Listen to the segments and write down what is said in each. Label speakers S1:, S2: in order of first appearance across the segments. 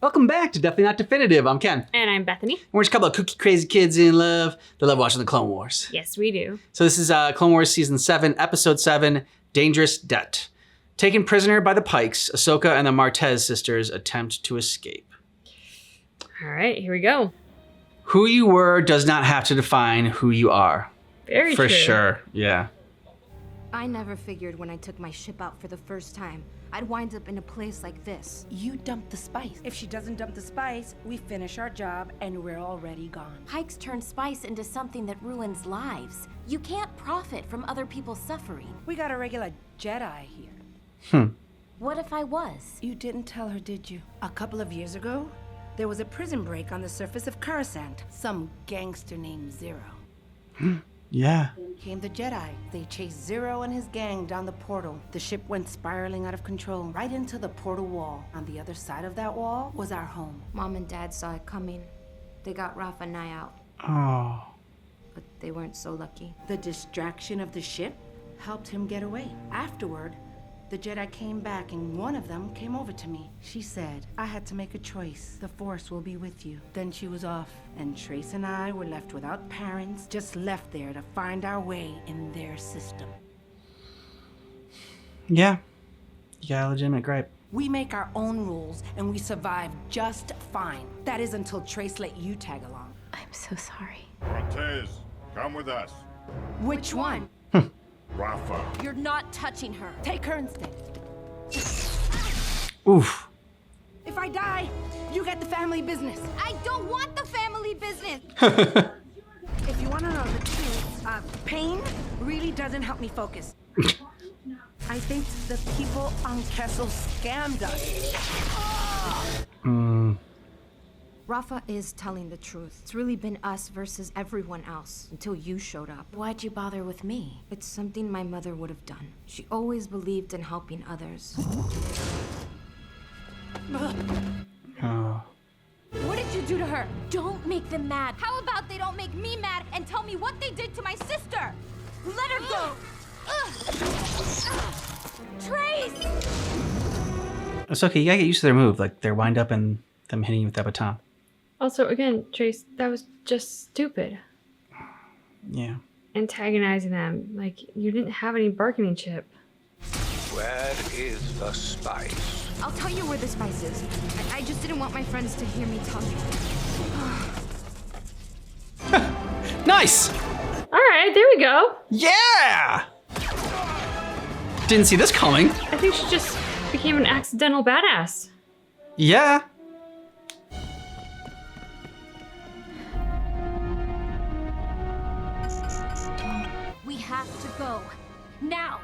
S1: Welcome back to Definitely Not Definitive. I'm Ken.
S2: And I'm Bethany.
S1: And we're just a couple of cookie crazy kids in love that love watching the Clone Wars.
S2: Yes, we do.
S1: So this is Clone Wars Season 7, Episode 7, Dangerous Debt. Taken prisoner by the Pikes, Ahsoka and the Martez sisters attempt to escape.
S2: All right, here we go.
S1: Who you were does not have to define who you are.
S2: Very
S1: For
S2: true.
S1: sure, yeah.
S3: I never figured when I took my ship out for the first time, I'd wind up in a place like this.
S4: You dumped the spice. If she doesn't dump the spice, we finish our job and we're already gone.
S3: Pikes turn spice into something that ruins lives. You can't profit from other people's suffering.
S4: We got a regular Jedi here.
S3: What if I was?
S4: You didn't tell her, did you? A couple of years ago, there was a prison break on the surface of Coruscant. Some gangster named Zero.
S1: Yeah.
S4: Came the Jedi. They chased Zero and his gang down the portal. The ship went spiraling out of control, right into the portal wall. On the other side of that wall was our home.
S3: Mom and Dad saw it coming. They got Rafa and I out,
S1: Oh.
S3: but they weren't so lucky.
S4: The distraction of the ship helped him get away. Afterward, the Jedi came back and one of them came over to me. She said, I had to make a choice. The Force will be with you. Then she was off, and Trace and I were left without parents, just left there to find our way in their system.
S1: Yeah. You got a legitimate gripe.
S4: We make our own rules, and we survive just fine. That is until Trace let you tag along.
S3: I'm so sorry.
S5: Cortez, come with us.
S4: Which one?
S5: Rafa.
S3: You're not touching her.
S4: Take her instead.
S1: Oof.
S4: If I die, you get the family business.
S3: I don't want the family business.
S4: If you want to know the truth, pain really doesn't help me focus. I think the people on Kessel scammed us.
S3: Rafa is telling the truth. It's really been us versus everyone else until you showed up. Why'd you bother with me? It's something my mother would have done. She always believed in helping others.
S1: Oh.
S3: What did you do to her? Don't make them mad. How about they don't make me mad and tell me what they did to my sister? Let her go! Trace!
S1: Ahsoka, you gotta get used to their move. Like, they're wind up and them hitting you with that baton.
S2: Also, again, Trace, that was just stupid.
S1: Yeah.
S2: Antagonizing them. Like, you didn't have any bargaining chip.
S6: Where is the spice?
S3: I'll tell you where the spice is. I just didn't want my friends to hear me tell you.
S1: Nice!
S2: All right, there we go.
S1: Yeah! Didn't see this coming.
S2: I think she just became an accidental badass.
S1: Yeah.
S3: We have to go. Now!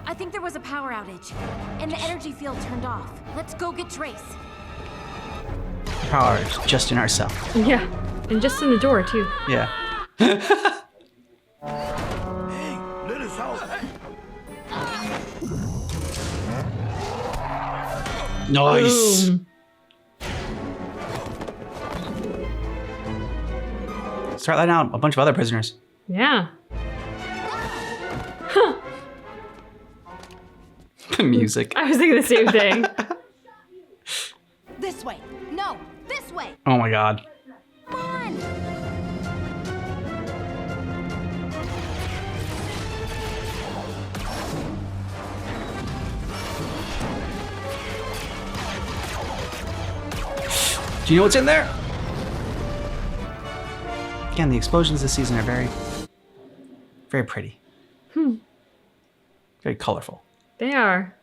S3: I think there was a power outage, and the energy field turned off. Let's go get Trace.
S1: Power is just in ourselves.
S2: Yeah, and just in the door, too.
S1: Yeah.
S5: Let us out.
S1: Nice.
S2: Boom.
S1: Start letting out a bunch of other prisoners.
S2: Yeah.
S1: The music.
S2: I was thinking the same thing.
S4: This way.
S3: No, this way!
S1: Oh my god.
S3: Come on!
S1: Do you know what's in there? Again, the explosions this season are very, very pretty. Very colorful.
S2: They are.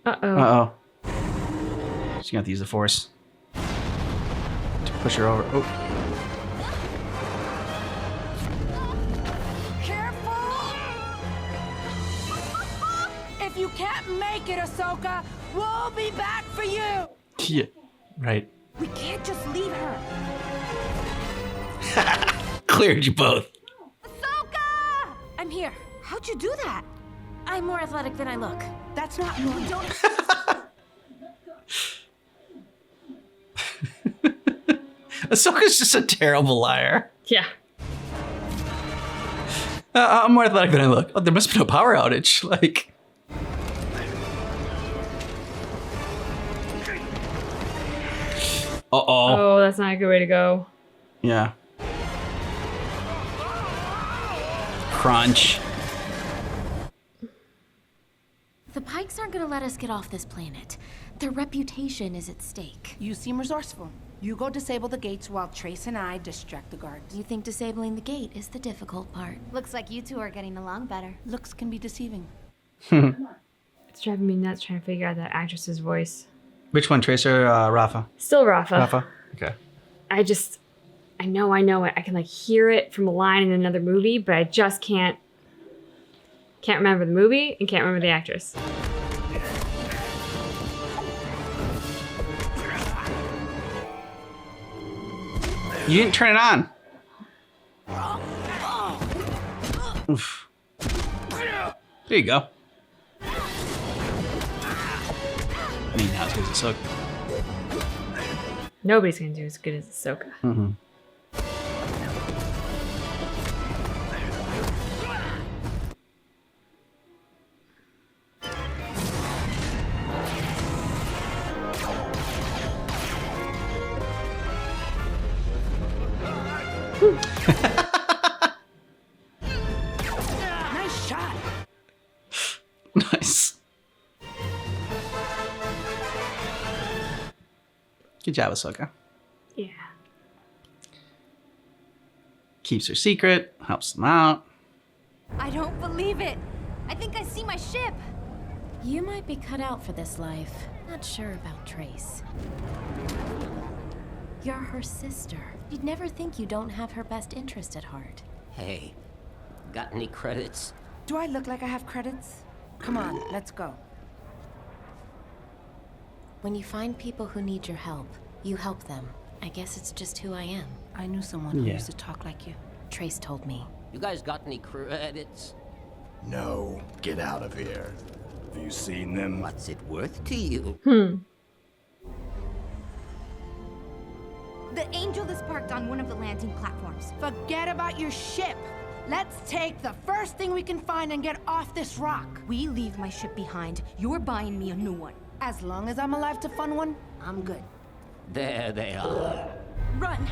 S2: Uh-oh.
S1: Uh-oh. She's gonna have to use the Force to push her over. Oh.
S4: Careful! If you can't make it, Ahsoka, we'll be back for you!
S1: Yeah. Right.
S4: We can't just leave her.
S1: Cleared you both.
S3: Ahsoka! I'm here. How'd you do that? I'm more athletic than I look.
S4: That's not normal. Don't.
S1: Ahsoka's just a terrible liar.
S2: Yeah.
S1: I'm more athletic than I look. Oh, there must have been a power outage. Like. Uh-oh.
S2: Oh, that's not a good way to go.
S1: Yeah. Crunch.
S7: The Pikes aren't gonna let us get off this planet. Their reputation is at stake.
S4: You seem resourceful. You go disable the gates while Trace and I distract the guards.
S7: You think disabling the gate is the difficult part.
S3: Looks like you two are getting along better.
S4: Looks can be deceiving.
S2: It's driving me nuts trying to figure out that actress's voice.
S1: Which one, Tracer Rafa?
S2: Still Rafa.
S1: Rafa? Okay.
S2: I know it. I can like hear it from a line in another movie, but I just can't remember the movie and can't remember the actress.
S1: You didn't turn it on. Oof. There you go. I mean, how good is Ahsoka?
S2: Nobody's gonna do as good as Ahsoka.
S1: Mm-hmm.
S4: Nice shot.
S1: Nice. Good job, Ahsoka.
S2: Yeah.
S1: Keeps her secret, helps them out.
S3: I don't believe it. I think I see my ship.
S7: You might be cut out for this life. Not sure about Trace. You're her sister. You'd never think you don't have her best interest at heart.
S8: Hey, got any credits?
S4: Do I look like I have credits? Come on, let's go.
S7: When you find people who need your help, you help them. I guess it's just who I am.
S4: I knew someone who
S1: Yeah.
S4: used to talk like you.
S7: Trace told me.
S8: You guys got any credits?
S5: No, get out of here. Have you seen them?
S8: What's it worth to you?
S3: The Angel is parked on one of the landing platforms.
S4: Forget about your ship. Let's take the first thing we can find and get off this rock.
S3: We leave my ship behind. You're buying me a new one.
S4: As long as I'm alive to fund one, I'm good.
S8: There they are.
S3: Run!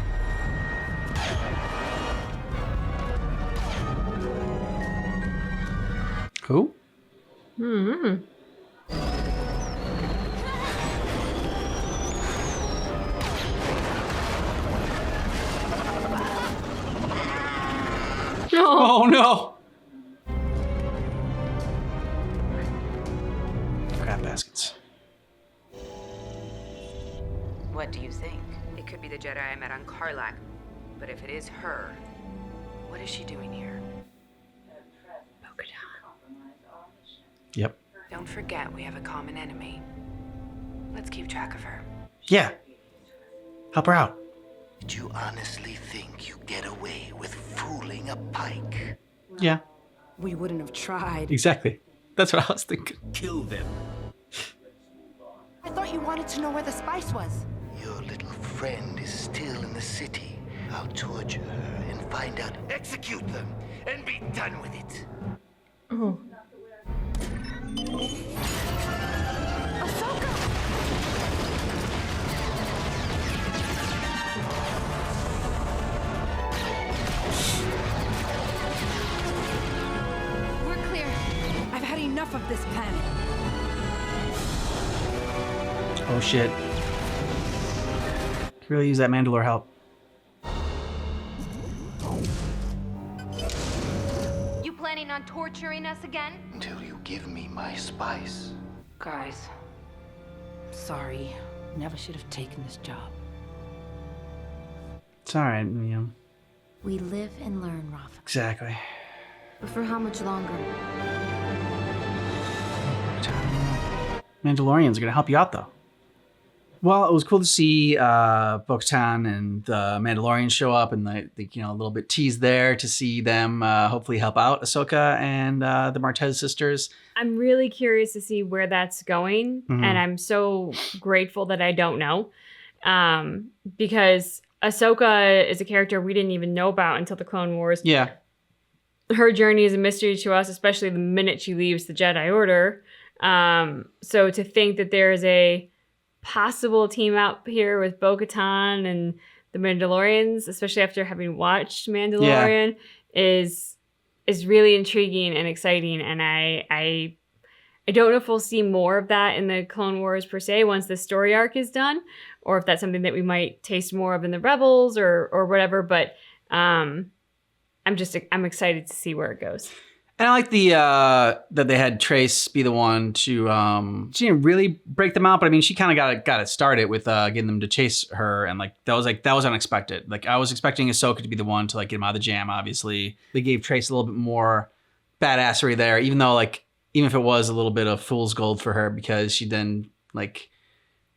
S1: Who?
S2: No.
S1: Oh no! Crab baskets.
S9: What do you think? It could be the Jedi I met on Karlak, but if it is her, what is she doing here?
S1: Yep.
S9: Don't forget we have a common enemy. Let's keep track of her.
S1: Yeah. Help her out.
S10: Did you honestly think you get away with fooling a Pike?
S1: Yeah.
S4: We wouldn't have tried.
S1: Exactly. That's what I was thinking.
S10: Kill them.
S4: I thought you wanted to know where the spice was.
S10: Your little friend is still in the city. I'll torture her and find out. Execute them and be done with it.
S2: Oh.
S3: We're clear.
S4: I've had enough of this planet.
S1: Oh shit. Could really use that Mandalore help.
S3: You planning on torturing us again?
S10: Until you give me my spice.
S4: Guys, sorry. Never should have taken this job.
S1: It's alright, you know.
S7: We live and learn, Rafa.
S1: Exactly.
S3: But for how much longer?
S1: Mandalorians are gonna help you out though. Well, it was cool to see Bo-Katan and the Mandalorians show up, and the you know, a little bit teased there to see them hopefully help out Ahsoka and the Martez sisters.
S2: I'm really curious to see where that's going,
S1: Mhm.
S2: and I'm so grateful that I don't know, because Ahsoka is a character we didn't even know about until the Clone Wars.
S1: Yeah.
S2: Her journey is a mystery to us, especially the minute she leaves the Jedi Order. So to think that there is a possible team up here with Bo-Katan and the Mandalorians, especially after having watched Mandalorian, is really intriguing and exciting. And I don't know if we'll see more of that in the Clone Wars per se once the story arc is done, or if that's something that we might taste more of in the Rebels or whatever. But I'm excited to see where it goes.
S1: And I like the that they had Trace be the one to she didn't really break them out, but I mean she kind of got it started with getting them to chase her, and that was unexpected. Like I was expecting Ahsoka to be the one to get him out of the jam. Obviously, they gave Trace a little bit more badassery there, even if it was a little bit of fool's gold for her, because she then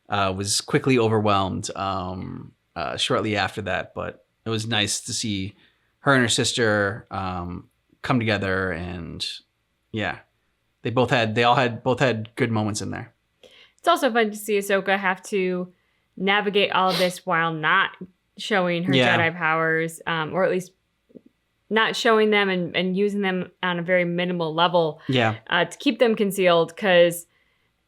S1: was quickly overwhelmed shortly after that. But it was nice to see her and her sister come together, and yeah, they both had good moments in there.
S2: It's also fun to see Ahsoka have to navigate all of this while not showing her Jedi powers, or at least not showing them and using them on a very minimal level. To keep them concealed, because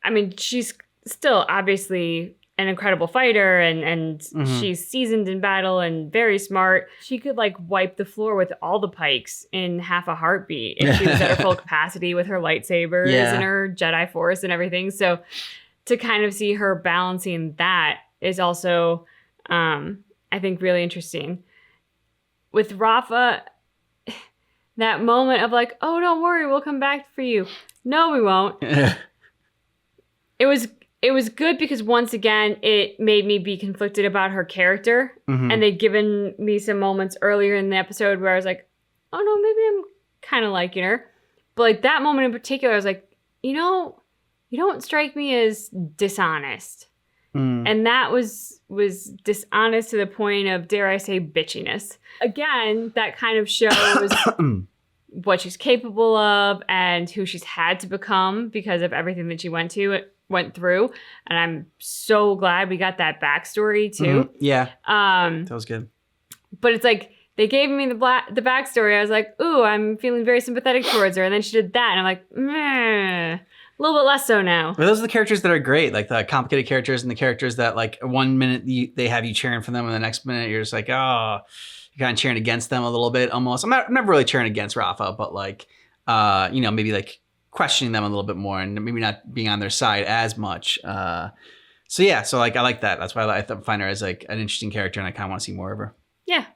S2: I mean she's still obviously an incredible fighter, and she's seasoned in battle and very smart. She could wipe the floor with all the Pikes in half a heartbeat if she was at her full capacity with her lightsabers and her Jedi Force and everything. So to kind of see her balancing that is also, I think, really interesting. With Rafa, that moment of oh, don't worry, we'll come back for you. No, we won't. It was good because once again, it made me be conflicted about her character. And they'd given me some moments earlier in the episode where I was like, oh no, maybe I'm kind of liking her. But that moment in particular, I was like, you don't strike me as dishonest. And that was dishonest to the point of, dare I say, bitchiness. Again, that kind of shows what she's capable of and who she's had to become because of everything that she went through. And I'm so glad we got that backstory too.
S1: Yeah. That was good.
S2: But it's they gave me the backstory. I was like, ooh, I'm feeling very sympathetic towards her. And then she did that. And I'm like, meh. A little bit less so now.
S1: But those are the characters that are great, the complicated characters, and the characters that one minute they have you cheering for them, and the next minute you're just oh, you're kind of cheering against them a little bit almost. I'm not really cheering against Rafa, but maybe questioning them a little bit more and maybe not being on their side as much. I like that. That's why I find her as an interesting character, and I kind of want to see more of her.
S2: Yeah.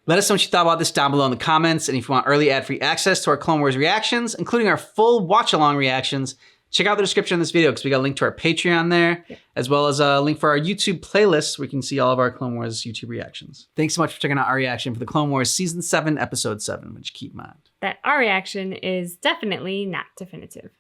S1: Let us know what you thought about this down below in the comments. And if you want early ad-free access to our Clone Wars reactions, including our full watch-along reactions, check out the description of this video because we got a link to our Patreon there, as well as a link for our YouTube playlist where you can see all of our Clone Wars YouTube reactions. Thanks so much for checking out our reaction for the Clone Wars Season 7, Episode 7, which keep in mind
S2: that our reaction is definitely not definitive.